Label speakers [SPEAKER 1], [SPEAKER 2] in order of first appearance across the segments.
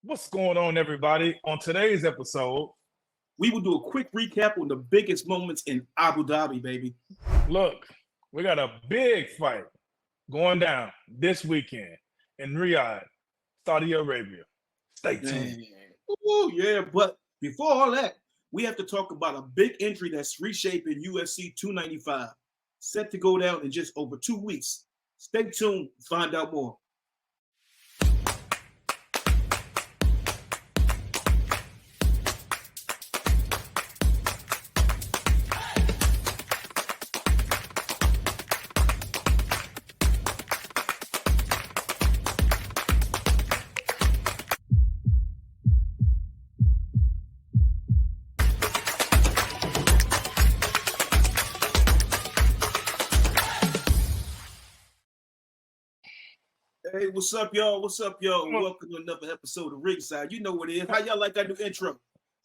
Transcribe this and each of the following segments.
[SPEAKER 1] What's going on, everybody? On today's episode,
[SPEAKER 2] we will do a quick recap on the biggest moments in Abu Dhabi, baby.
[SPEAKER 1] Look, we got a big fight going down this weekend in Riyadh, Saudi Arabia. Stay tuned.
[SPEAKER 2] Oh, yeah, but before all that, we have to talk about a big injury that's reshaping UFC 295, set to go down in just over 2 weeks. Stay tuned to find out more. Hey, what's up, y'all? What's up, y'all? Welcome to another episode of Ringside. You know what it is. How y'all like that new intro?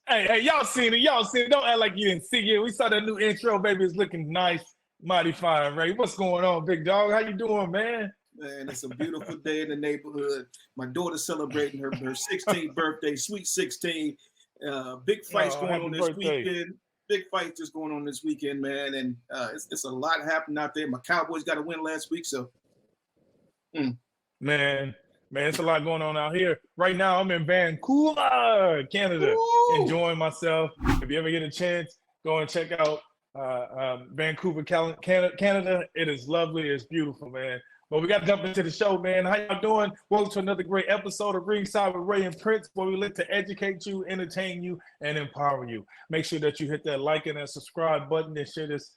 [SPEAKER 1] Hey, y'all seen it. Y'all seen it. Don't act like you didn't see it. We saw that new intro, baby. It's looking nice. Mighty fine, Ray. What's going on, big dog? How you doing, man?
[SPEAKER 2] Man, it's a beautiful day in the neighborhood. My daughter's celebrating her 16th birthday, sweet 16. Big fights going on this weekend. Big fights just going on this weekend, man. And it's a lot happening out there. My Cowboys got a win last week, so.
[SPEAKER 1] Man, it's a lot going on out here. Right now, I'm in Vancouver, Canada, enjoying myself. If you ever get a chance, go and check out Vancouver, Canada. It is lovely. It's beautiful, man. But we got to jump into the show, man. How y'all doing? Welcome to another great episode of Ringside with Ray and Prince, where we look to educate you, entertain you, and empower you. Make sure that you hit that like and that subscribe button and share this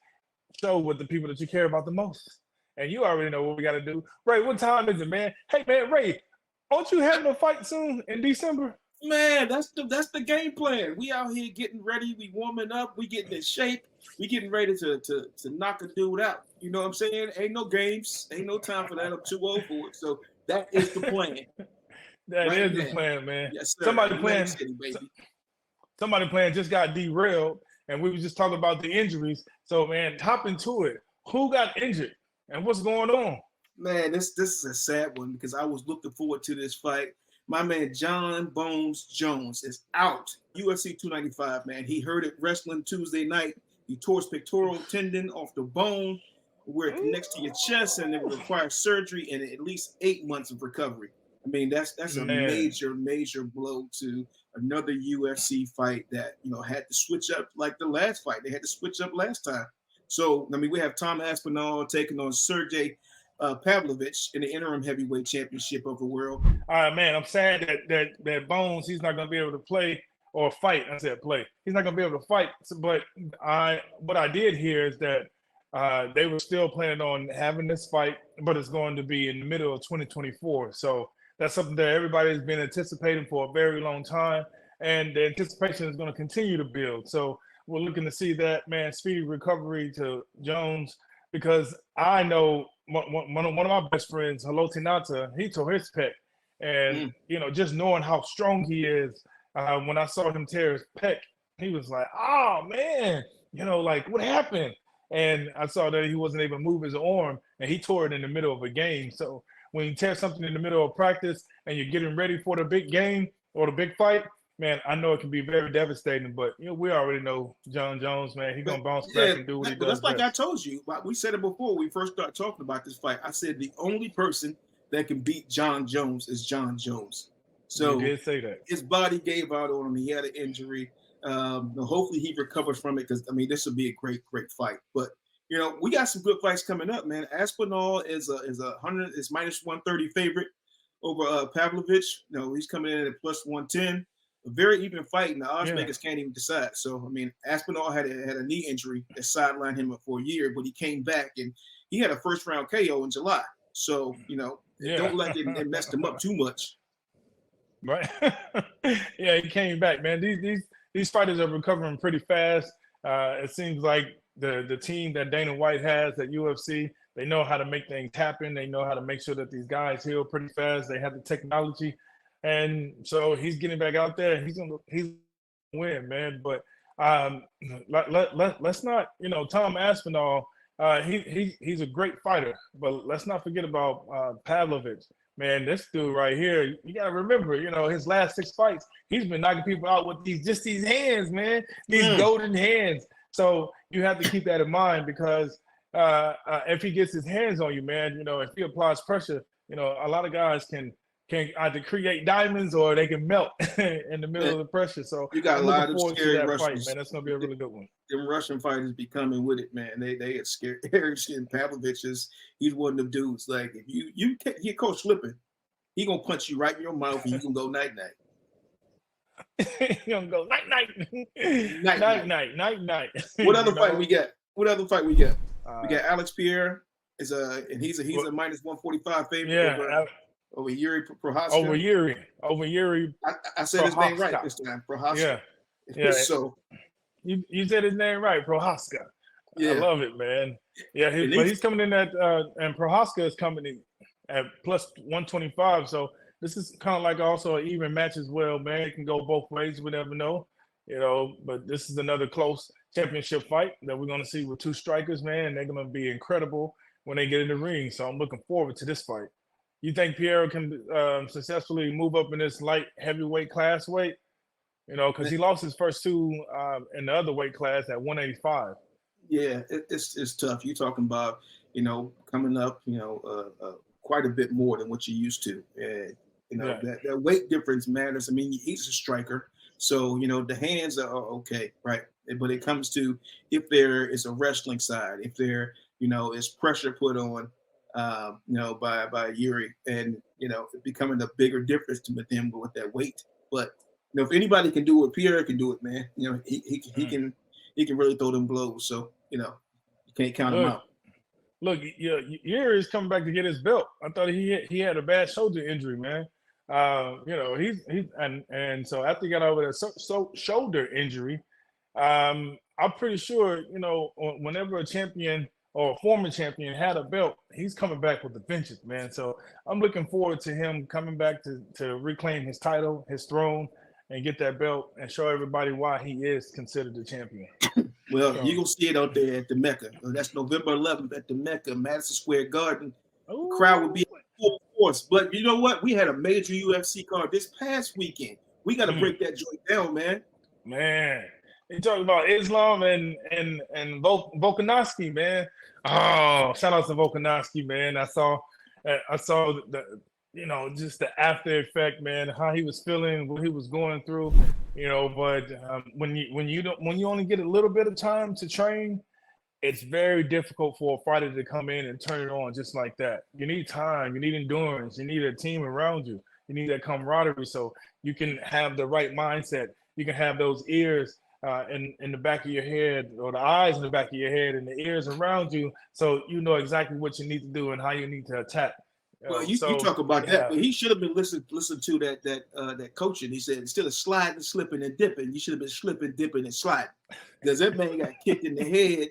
[SPEAKER 1] show with the people that you care about the most. And you already know what we got to do. Ray, what time is it, man? Hey, man, Ray, aren't you having a fight soon in December?
[SPEAKER 2] Man, that's the game plan. We out here getting ready. We warming up. We getting in shape. We getting ready to knock a dude out. You know what I'm saying? Ain't no games. Ain't no time for that. I'm too old for it. So that is the plan.
[SPEAKER 1] That right is the plan, man.
[SPEAKER 2] Yes, sir.
[SPEAKER 1] Somebody playing just got derailed, and we were just talking about the injuries. So, man, hop into it. Who got injured? And what's going on?
[SPEAKER 2] Man, this is a sad one because I was looking forward to this fight. My man, Jon Jones is out. UFC 295, man. He hurt it wrestling Tuesday night. He tore his pectoral tendon off the bone where it connects to your chest, and it would require surgery and at least 8 months of recovery. I mean, that's a major blow to another UFC fight that, had to switch up like the last fight. They had to switch up last time. So, I mean, we have Tom Aspinall taking on Sergei Pavlovich in the interim heavyweight championship of the world.
[SPEAKER 1] All right, man, I'm sad that Bones, he's not going to be able to play or fight. I said play. He's not going to be able to fight. But what I did hear is that they were still planning on having this fight, but it's going to be in the middle of 2024. So that's something that everybody's been anticipating for a very long time. And the anticipation is going to continue to build. So we're looking to see that, man, speedy recovery to Jones, because I know one of my best friends, Halotinata, he tore his pec. And, just knowing how strong he is, when I saw him tear his pec, he was like, oh, man, what happened? And I saw that he wasn't able to move his arm, and he tore it in the middle of a game. So when you tear something in the middle of practice and you're getting ready for the big game or the big fight, man, I know it can be very devastating, but we already know Jon Jones, man. He's gonna bounce back and do what he does.
[SPEAKER 2] That's like I told you. We said it before we first started talking about this fight. I said the only person that can beat Jon Jones is Jon Jones. So
[SPEAKER 1] you did say that.
[SPEAKER 2] His body gave out on him. He had an injury. Hopefully he recovers from it, because I mean this will be a great fight. But we got some good fights coming up, man. Aspinall is minus 130 favorite over Pavlovich. He's coming in at plus 110. A very even fight, and the odds makers can't even decide. So, I mean, Aspinall had a knee injury that sidelined him for a year, but he came back, and he had a first-round KO in July. So, don't let it mess him up too much.
[SPEAKER 1] Right. Yeah, he came back, man. These fighters are recovering pretty fast. It seems like the team that Dana White has at UFC, they know how to make things happen. They know how to make sure that these guys heal pretty fast. They have the technology. And so he's getting back out there. He's gonna win, man. But let's not, Tom Aspinall. He's a great fighter, but let's not forget about Pavlovich. man, this dude right here, you gotta remember, his last 6 fights, he's been knocking people out with these hands, man, these golden hands. So you have to keep that in mind because if he gets his hands on you, man, if he applies pressure, a lot of guys can either create diamonds or they can melt in the middle of the pressure. So
[SPEAKER 2] you got
[SPEAKER 1] I'm
[SPEAKER 2] a lot
[SPEAKER 1] looking
[SPEAKER 2] of
[SPEAKER 1] forward to
[SPEAKER 2] scary
[SPEAKER 1] that
[SPEAKER 2] Russians.
[SPEAKER 1] fight, man. That's gonna be a really good one.
[SPEAKER 2] Them Russian fighters be coming with it, man. They get scared. And Pavlovich he's one of them dudes. Like if you hear Coach slipping, he gonna punch you right in your mouth and you can go night night.
[SPEAKER 1] You gonna go night night.
[SPEAKER 2] What other fight we got? We got Alex Pierre and he's a minus 145 favorite over Jiří Procházka.
[SPEAKER 1] Over Jiří.
[SPEAKER 2] I said his name right this time. Procházka.
[SPEAKER 1] Yeah.
[SPEAKER 2] So
[SPEAKER 1] you said his name right, Procházka. Yeah. I love it, man. Yeah, but he's coming in at and Procházka is coming in at plus 125. So this is kind of like also an even match as well, man. It can go both ways. We never know, but this is another close championship fight that we're going to see with 2 strikers, man. They're going to be incredible when they get in the ring. So I'm looking forward to this fight. You think Pereira can successfully move up in this light heavyweight class weight? Because he lost his first 2 in the other weight class at 185.
[SPEAKER 2] Yeah, it's tough. You're talking about, coming up, quite a bit more than what you're used to. And, that weight difference matters. I mean, he's a striker. So, the hands are okay, right? But it comes to if there is a wrestling side, if there, is pressure put on, by Jiří and, becoming a bigger difference to him with that weight. But, if anybody can do it, Pierre can do it, man. He can really throw them blows. So, you can't count him out.
[SPEAKER 1] Look, Jiří is coming back to get his belt. I thought he had a bad shoulder injury, man. He's and so after he got over that shoulder injury, I'm pretty sure, whenever a champion or a former champion had a belt, he's coming back with a vengeance, man. So I'm looking forward to him coming back to reclaim his title, his throne, and get that belt and show everybody why he is considered the champion.
[SPEAKER 2] Well, you're going to see it out there at the Mecca. That's November 11th at the Mecca, Madison Square Garden.
[SPEAKER 1] Ooh.
[SPEAKER 2] The crowd will be full force. But you know what? We had a major UFC card this past weekend. We got to break that joint down, man.
[SPEAKER 1] Man, you talking about Islam and Volkanovski, man. Oh, shout out to Volkanovski, man. I saw the just the after effect, man, how he was feeling, what he was going through, but when you only get a little bit of time to train, it's very difficult for a fighter to come in and turn it on just like that. You need time, you need endurance, you need a team around you, you need that camaraderie so you can have the right mindset. You can have those ears in the back of your head, or the eyes in the back of your head and the ears around you, so you know exactly what you need to do and how you need to attack.
[SPEAKER 2] Well, you talk about that, but he should have been listening to that coaching. He said instead of sliding, slipping, and dipping, you should have been slipping, dipping, and sliding, because that man got kicked in the head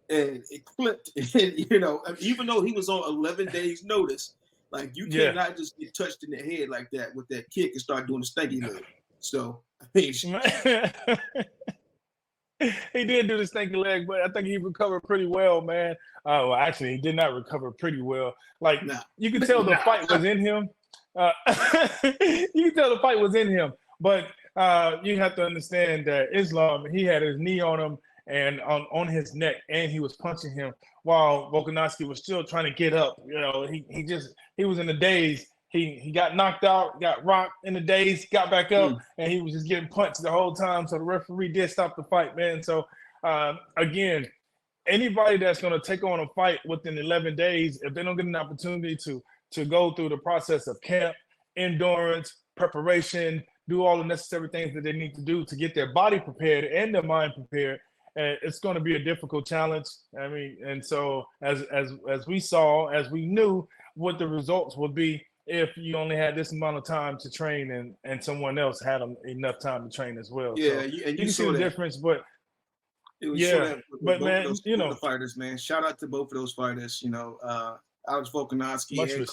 [SPEAKER 2] and it flipped. And even though he was on 11 days notice, like you cannot just get touched in the head like that with that kick and start doing the stanky leg. So I mean,
[SPEAKER 1] he did do the stinky leg, but I think he recovered pretty well, man. Well, actually, he did not recover pretty well. Like, you can tell the fight was in him. You can tell the fight was in him. But you have to understand that Islam, he had his knee on him and on his neck, and he was punching him while Volkanovski was still trying to get up. He was in a daze. He got knocked out, got rocked in the daze, got back up, and he was just getting punched the whole time. So the referee did stop the fight, man. So, again, anybody that's going to take on a fight within 11 days, if they don't get an opportunity to go through the process of camp, endurance, preparation, do all the necessary things that they need to do to get their body prepared and their mind prepared, it's going to be a difficult challenge. I mean, and so as we knew what the results would be if you only had this amount of time to train and someone else had enough time to train as well.
[SPEAKER 2] Yeah,
[SPEAKER 1] so
[SPEAKER 2] and
[SPEAKER 1] you can see the difference, but
[SPEAKER 2] but man, the fighters, man. Shout out to both of those fighters. Alex Volkanovski and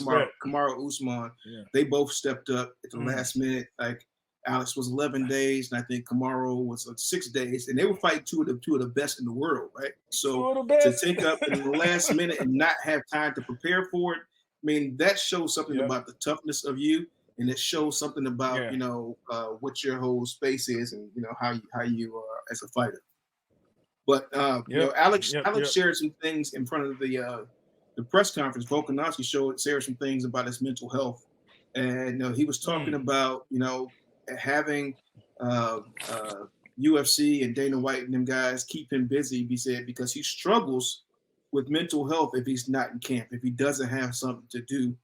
[SPEAKER 2] Kamaru Usman. Yeah. They both stepped up at the last minute. Like Alex was 11 days, and I think Kamaru was 6 days, and they were fighting two of the best in the world, right? So to take up in the last minute and not have time to prepare for it, mean, that shows something
[SPEAKER 1] Yep.
[SPEAKER 2] about the toughness of you, and it shows something about
[SPEAKER 1] Yeah.
[SPEAKER 2] what your whole space is, and how you are as a fighter. But
[SPEAKER 1] Yep.
[SPEAKER 2] Alex
[SPEAKER 1] Yep.
[SPEAKER 2] shared some things in front of the press conference. Volkanovski shared some things about his mental health, and he was talking about having UFC and Dana White and them guys keep him busy. He said because he struggles with mental health if he's not in camp, if he doesn't have something to do,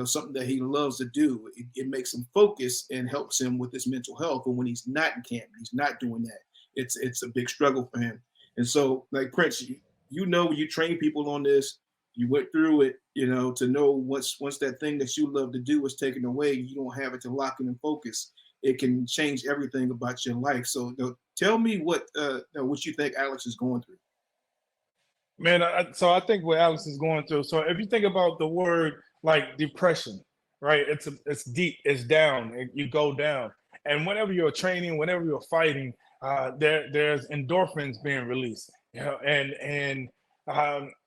[SPEAKER 2] something that he loves to do. It makes him focus and helps him with his mental health. But when he's not in camp, he's not doing that. It's a big struggle for him. And so, like Prince, when you train people on this, you went through it, to know once that thing that you love to do is taken away, you don't have it to lock in and focus. It can change everything about your life. So tell me what you think Alex is going through.
[SPEAKER 1] Man, so I think what Alex is going through. So if you think about the word like depression, right? It's deep, it's down, you go down. And whenever you're training, whenever you're fighting, there's endorphins being released. And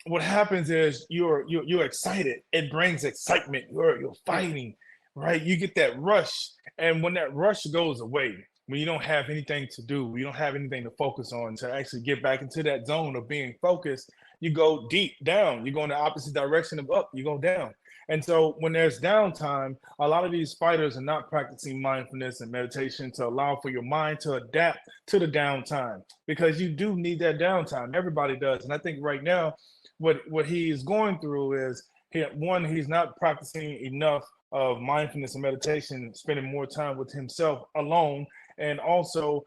[SPEAKER 1] what happens is you're excited. It brings excitement. You're fighting, right? You get that rush, and when that rush goes away, when you don't have anything to do, you don't have anything to focus on to actually get back into that zone of being focused, you go deep down. You go in the opposite direction of up, you go down. And so when there's downtime, a lot of these fighters are not practicing mindfulness and meditation to allow for your mind to adapt to the downtime, because you do need that downtime. Everybody does. And I think right now, what he is going through is, he's not practicing enough of mindfulness and meditation, spending more time with himself alone. And also,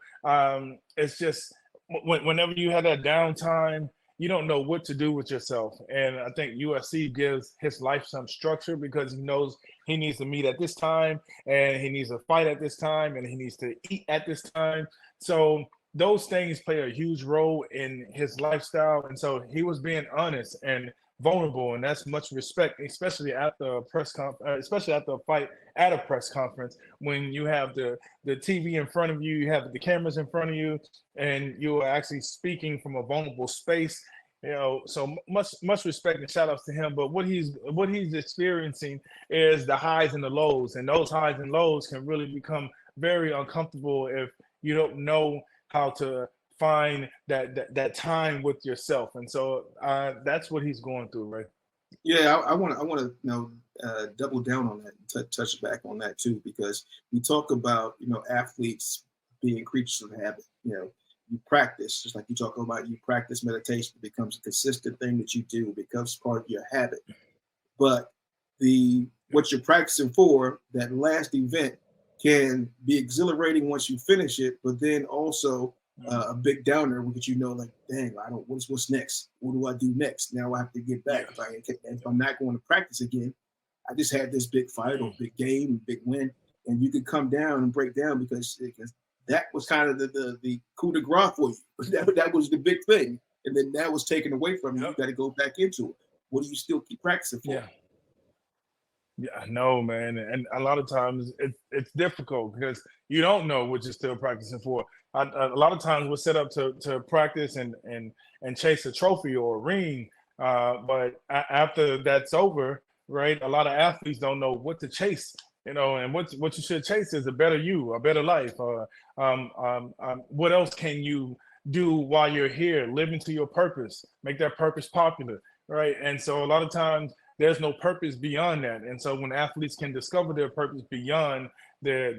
[SPEAKER 1] it's just whenever you have that downtime, you don't know what to do with yourself. And I think UFC gives his life some structure, because he knows he needs to meet at this time, and he needs to fight at this time, and he needs to eat at this time. So those things play a huge role in his lifestyle. And so he was being honest and vulnerable, and that's much respect, especially after especially after a fight at a press conference, when you have the TV in front of you, you have the cameras in front of you, and you are actually speaking from a vulnerable space. So much respect and shout outs to him. But what he's experiencing is the highs and the lows, and those highs and lows can really become very uncomfortable if you don't know how to find that time with yourself. And so that's what he's going through, right?
[SPEAKER 2] Yeah, I want to double down on that and touch back on that too, because we talk about athletes being creatures of habit. You practice, just like you talk about, you practice meditation, it becomes a consistent thing that you do, it becomes part of your habit. But what you're practicing for, that last event, can be exhilarating once you finish it, but then also a big downer, because like, dang, what's next? What do I do next? Now I have to get back. If I'm not going to practice again, I just had this big fight or big game, big win, and you could come down and break down because that was kind of the coup de grace for you. That was the big thing, and then that was taken away from you. You got to go back into it. What do you still keep practicing for?
[SPEAKER 1] Yeah, I know, man. And a lot of times it's difficult because you don't know what you're still practicing for. A lot of times we're set up to practice and chase a trophy or a ring. But after that's over, right, a lot of athletes don't know what to chase, and what you should chase is a better you, a better life. What else can you do while you're here? Live into your purpose, make that purpose popular, right? And so a lot of times there's no purpose beyond that. And so when athletes can discover their purpose beyond their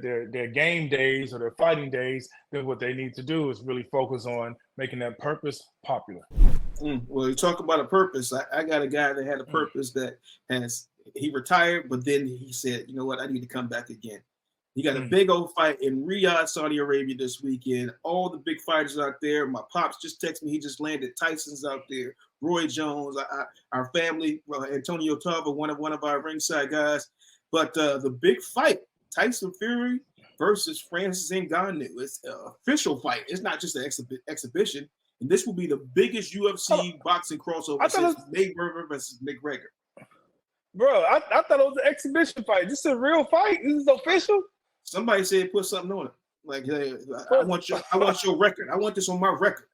[SPEAKER 1] game days or their fighting days, then what they need to do is really focus on making that purpose popular.
[SPEAKER 2] Well, you talk about a purpose. I got a guy that had a purpose that he retired, but then he said, you know what, I need to come back again. He got a big old fight in Riyadh, Saudi Arabia this weekend. All the big fighters out there. My pops just texted me. He just landed. Tyson's out there. Roy Jones, our family, Antonio Tava, one of our ringside guys. But the big fight, Tyson Fury versus Francis Ngannou. It's an official fight. It's not just an exhibition. And this will be the biggest UFC boxing crossover since Mayweather versus McGregor.
[SPEAKER 1] Bro, I thought it was an exhibition fight. This is a real fight. This is official.
[SPEAKER 2] Somebody said put something on it. Like, hey, I want your record. I want this on my record.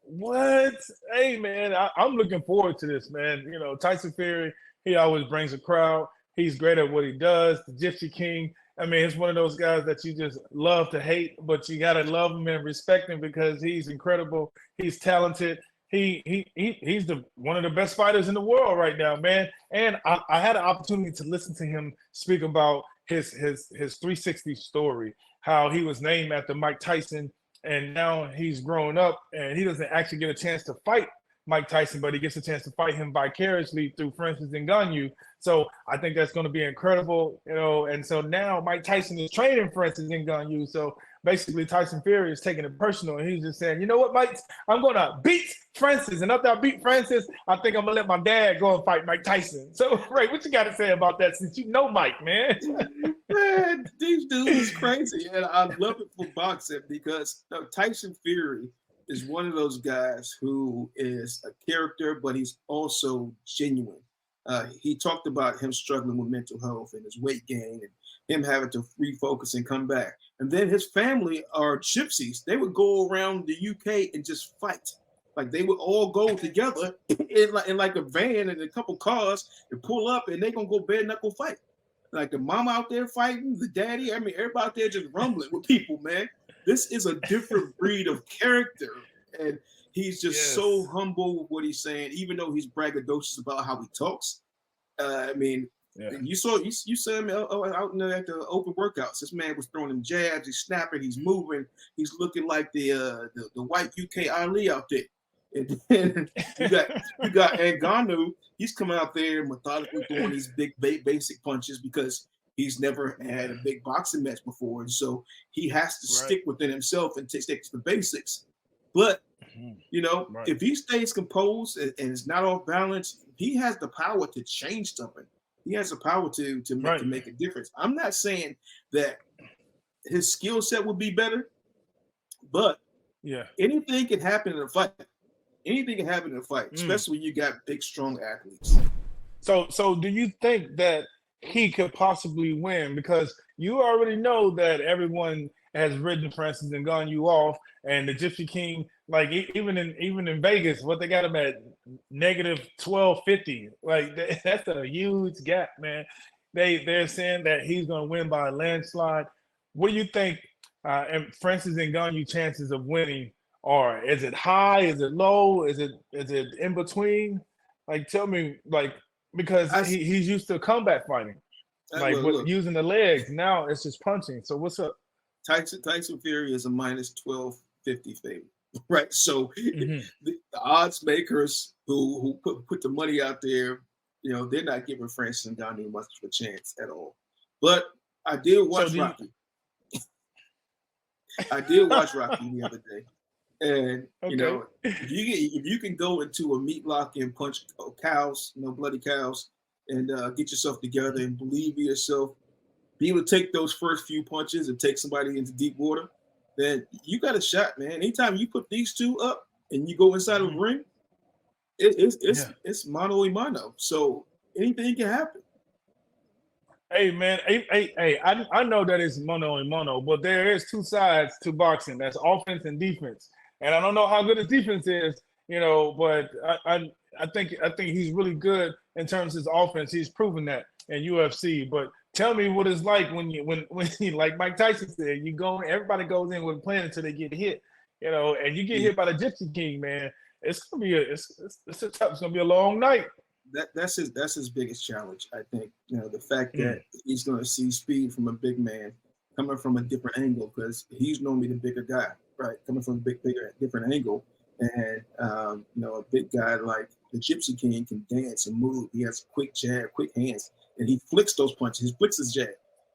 [SPEAKER 1] What? Hey, man, I'm looking forward to this, man. Tyson Fury, He always brings a crowd. He's great at what he does. The Gypsy King. I mean, he's one of those guys that you just love to hate, but you gotta love him and respect him because he's incredible. He's talented. He's one of the best fighters in the world right now, man. And I had an opportunity to listen to him speak about his 360 story, how he was named after Mike Tyson, and now he's grown up and he doesn't actually get a chance to fight Mike Tyson, but he gets a chance to fight him vicariously through Francis Ngannou. So I think that's going to be incredible, you know. And so now Mike Tyson is training Francis Ngannou. So basically, Tyson Fury is taking it personal, and he's just saying, you know what, Mike, I'm going to beat Francis, and after I beat Francis, I think I'm going to let my dad go and fight Mike Tyson. So, Ray, what you got to say about that since you know Mike, man?
[SPEAKER 2] Man, these dudes is crazy, and I love it for boxing because Tyson Fury is one of those guys who is a character, but he's also genuine. He talked about him struggling with mental health and his weight gain and him having to refocus and come back. And then his family are gypsies. They would go around the UK and just fight. Like they would all go together in like a van and a couple cars and pull up and they're going to go bare knuckle fight. Like the mama out there fighting, the daddy. I mean, everybody out there just rumbling with people, man. This is a different breed of character. And he's just so humble with what he's saying, even though he's braggadocious about how he talks. I mean, you saw him out in at the open workouts. This man was throwing them jabs. He's snapping. He's moving. He's looking like the white UK Ali out there. And then you got Ngannou. He's coming out there methodically throwing these big basic punches because he's never had a big boxing match before, and so he has to stick within himself and stick to the basics. But you know, if he stays composed and is not off balance, he has the power to change something. He has the power to make a difference. I'm not saying that his skill set would be better, but anything can happen in a fight. Anything can happen in a fight, especially when you got big, strong athletes.
[SPEAKER 1] So do you think that he could possibly win? Because you already know that everyone has written Francis Ngannou off, and the Gypsy King, like even in Vegas, what they got him at negative 1250. Like that's a huge gap, man. They're saying that he's going to win by a landslide. What do you think? And Francis Ngannou chances of winning are? Is it high? Is it low? Is it in between? Like, tell me, like, because he's used to combat fighting, like with using the legs. Now it's just punching. So what's up?
[SPEAKER 2] Tyson Fury is a minus 1250 favorite, right? So the odds makers who put the money out there, you know, they're not giving Francis Ngannou much of a chance at all. But I did watch Rocky. I did watch Rocky the other day. And you know, if you can go into a meat lock and punch cows, you know, bloody cows, and get yourself together and believe in yourself, be able to take those first few punches and take somebody into deep water, then you got a shot, man. Anytime you put these two up and you go inside of a ring, it's mano a mano. So anything can happen.
[SPEAKER 1] Hey man, I know that it's mono and mono, but there is two sides to boxing. That's offense and defense. And I don't know how good his defense is, you know, but I think he's really good in terms of his offense. He's proven that in UFC. But tell me what it's like when you like Mike Tyson said, everybody goes in with a plan until they get hit, you know, and you get hit by the Gypsy King, man. It's gonna be a long night.
[SPEAKER 2] That's his biggest challenge, I think. You know, the fact that he's going to see speed from a big man coming from a different angle, because he's normally the bigger guy, right? Coming from a different angle, and you know, a big guy like the Gypsy King can dance and move. He has quick jab, quick hands, and he flicks those punches. He flicks his jab.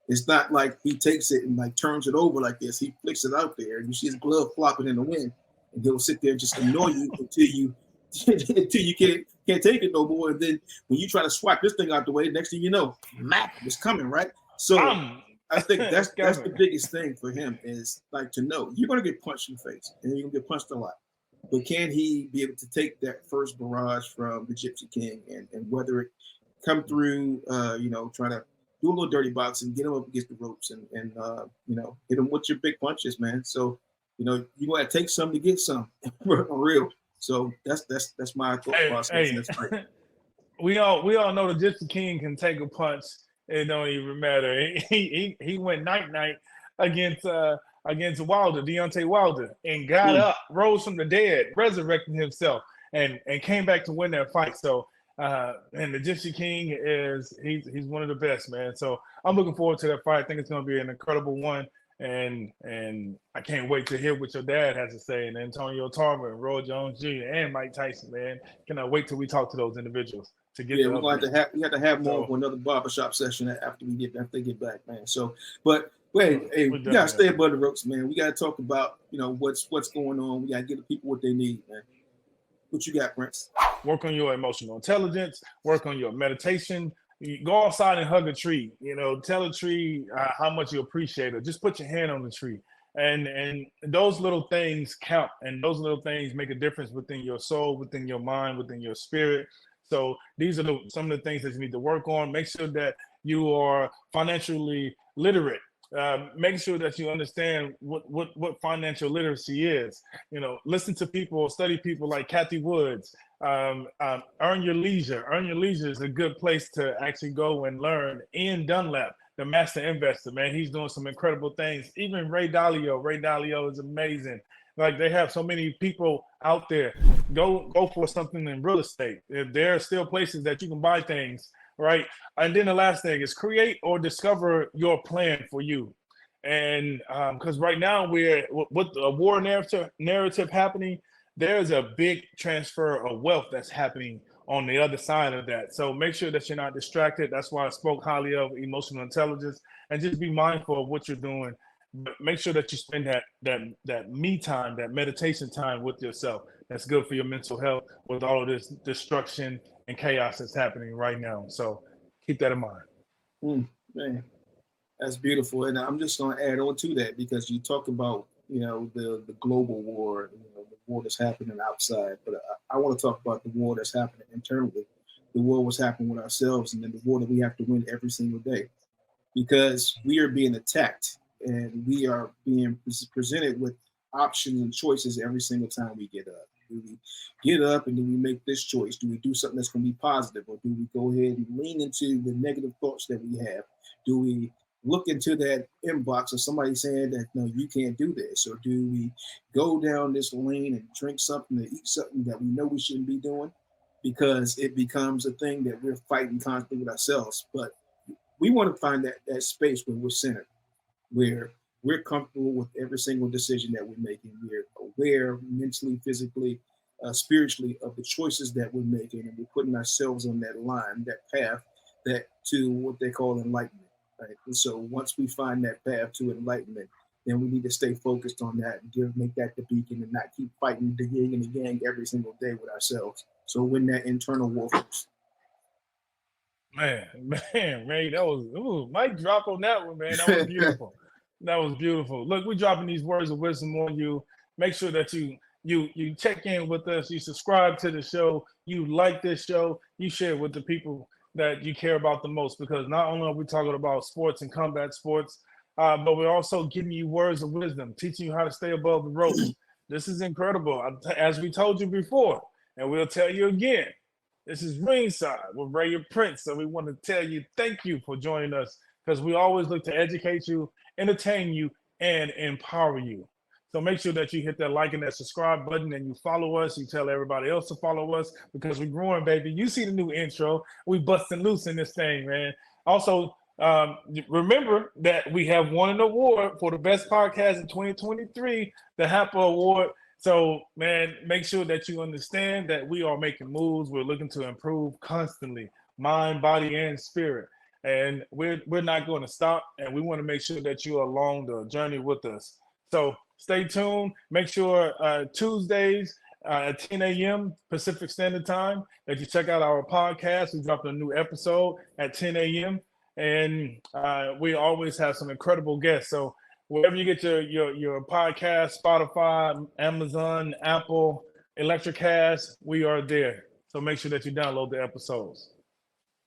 [SPEAKER 2] It's not like he takes it and like turns it over like this. He flicks it out there, and you see his glove flopping in the wind, and he'll sit there and just annoy you until you can't take it no more. And then when you try to swipe this thing out the way, next thing you know, Mac is coming, right? So I think that's the biggest thing for him, is like to know you're going to get punched in the face and you're going to get punched a lot. But can he be able to take that first barrage from the Gypsy King and whether it come through, you know, try to do a little dirty boxing, get him up against the ropes and you know, hit him with your big punches, man. So, you know, you got to take some to get some for real. So that's my thought process. That's right.
[SPEAKER 1] we all know the Gypsy King can take a punch. It don't even matter. He went night against Wilder, Deontay Wilder, and got up, rose from the dead, resurrected himself, and came back to win that fight. So and the Gypsy King he's one of the best, man. So I'm looking forward to that fight. I think it's going to be an incredible one. And I can't wait to hear what your dad has to say, and Antonio Tarver and Roy Jones Jr. and Mike Tyson, man. Cannot wait till we talk to those individuals to get.
[SPEAKER 2] Yeah, we're going to have to have more of another barbershop session after they get back, man. So, but wait, hey, we gotta stay above the ropes, man. We gotta talk about what's going on. We gotta give the people what they need, man. What you got, Prince?
[SPEAKER 1] Work on your emotional intelligence. Work on your meditation. You go outside and hug a tree. Tell a tree how much you appreciate it. Just put your hand on the tree, and those little things count. And those little things make a difference within your soul, within your mind, within your spirit. So these are some of the things that you need to work on. Make sure that you are financially literate. Make sure that you understand what financial literacy is. Listen to people, study people like Kathy Woods. Earn Your Leisure. Earn Your Leisure is a good place to actually go and learn. Ian Dunlap, the master investor, man, he's doing some incredible things. Even Ray Dalio is amazing. Like, they have so many people out there. Go for something in real estate. There are still places that you can buy things, right? And then the last thing is create or discover your plan for you. And because right now we're with a war narrative happening, there's a big transfer of wealth that's happening on the other side of that. So make sure that you're not distracted. That's why I spoke highly of emotional intelligence, and just be mindful of what you're doing. But make sure that you spend that me time, that meditation time with yourself. That's good for your mental health with all of this destruction and chaos that's happening right now. So keep that in mind.
[SPEAKER 2] Man, that's beautiful. And I'm just going to add on to that, because you talk about the global war, the war that's happening outside. But I want to talk about the war that's happening internally, the war was happening with ourselves, and then the war that we have to win every single day, because we are being attacked and we are being presented with options and choices every single time we get up. Do we get up and do we make this choice? Do we do something that's going to be positive, or do we go ahead and lean into the negative thoughts that we have? Do we look into that inbox of somebody saying that, no, you can't do this? Or do we go down this lane and drink something or eat something that we know we shouldn't be doing, because it becomes a thing that we're fighting constantly with ourselves? But we want to find that space where we're centered, where we're comfortable with every single decision that we're making. We're aware mentally, physically, spiritually of the choices that we're making, and we're putting ourselves on that line, that path, that to what they call enlightenment. Right? And so once we find that path to enlightenment, then we need to stay focused on that and make that the beacon, and not keep fighting the yin and the yang every single day with ourselves. So win that internal war first.
[SPEAKER 1] Man, that was mic drop on that one, man. That was beautiful. That was beautiful. Look, we're dropping these words of wisdom on you. Make sure that you check in with us, you subscribe to the show, you like this show, you share it with the people that you care about the most, because not only are we talking about sports and combat sports, but we're also giving you words of wisdom, teaching you how to stay above the ropes. This is incredible. As we told you before, and we'll tell you again, this is Ringside with Ray Prince. So we want to tell you thank you for joining us, because we always look to educate you, entertain you, and empower you. So make sure that you hit that like and that subscribe button, and you follow us. You tell everybody else to follow us, because we're growing, baby. You see the new intro. We busting loose in this thing, man. Also, remember that we have won an award for the best podcast in 2023, the HAPA Award. So, man, make sure that you understand that we are making moves. We're looking to improve constantly, mind, body, and spirit. And we're not going to stop, and we want to make sure that you're along the journey with us. So stay tuned. Make sure Tuesdays at 10 a.m. Pacific Standard Time that you check out our podcast. We dropped a new episode at 10 a.m. And we always have some incredible guests. So wherever you get your podcast, Spotify, Amazon, Apple, Electricast, we are there. So make sure that you download the episodes.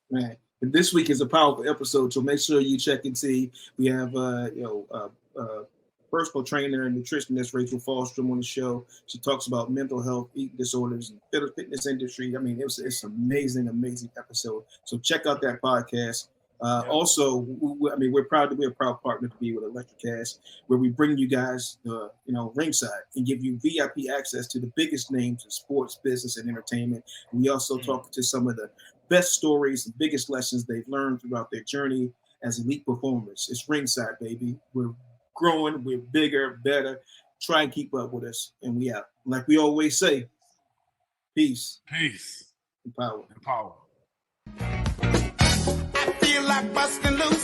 [SPEAKER 2] Man, this week is a powerful episode, so make sure you check and see. We have personal trainer and nutritionist, Rachel Fallstrom, on the show. She talks about mental health, eating disorders, and fitness industry. I mean, it's amazing episode. So check out that podcast. Also, we're proud to be a proud partner to be with Electricast, where we bring you guys the ringside and give you VIP access to the biggest names in sports, business, and entertainment. And we also talk to some of the best stories and biggest lessons they've learned throughout their journey as elite performers. It's Ringside, baby. We're growing, we're bigger, better. Try and keep up with us, and we out. Like we always say, peace,
[SPEAKER 1] and
[SPEAKER 2] power.
[SPEAKER 1] power.
[SPEAKER 3] I feel like busting loose.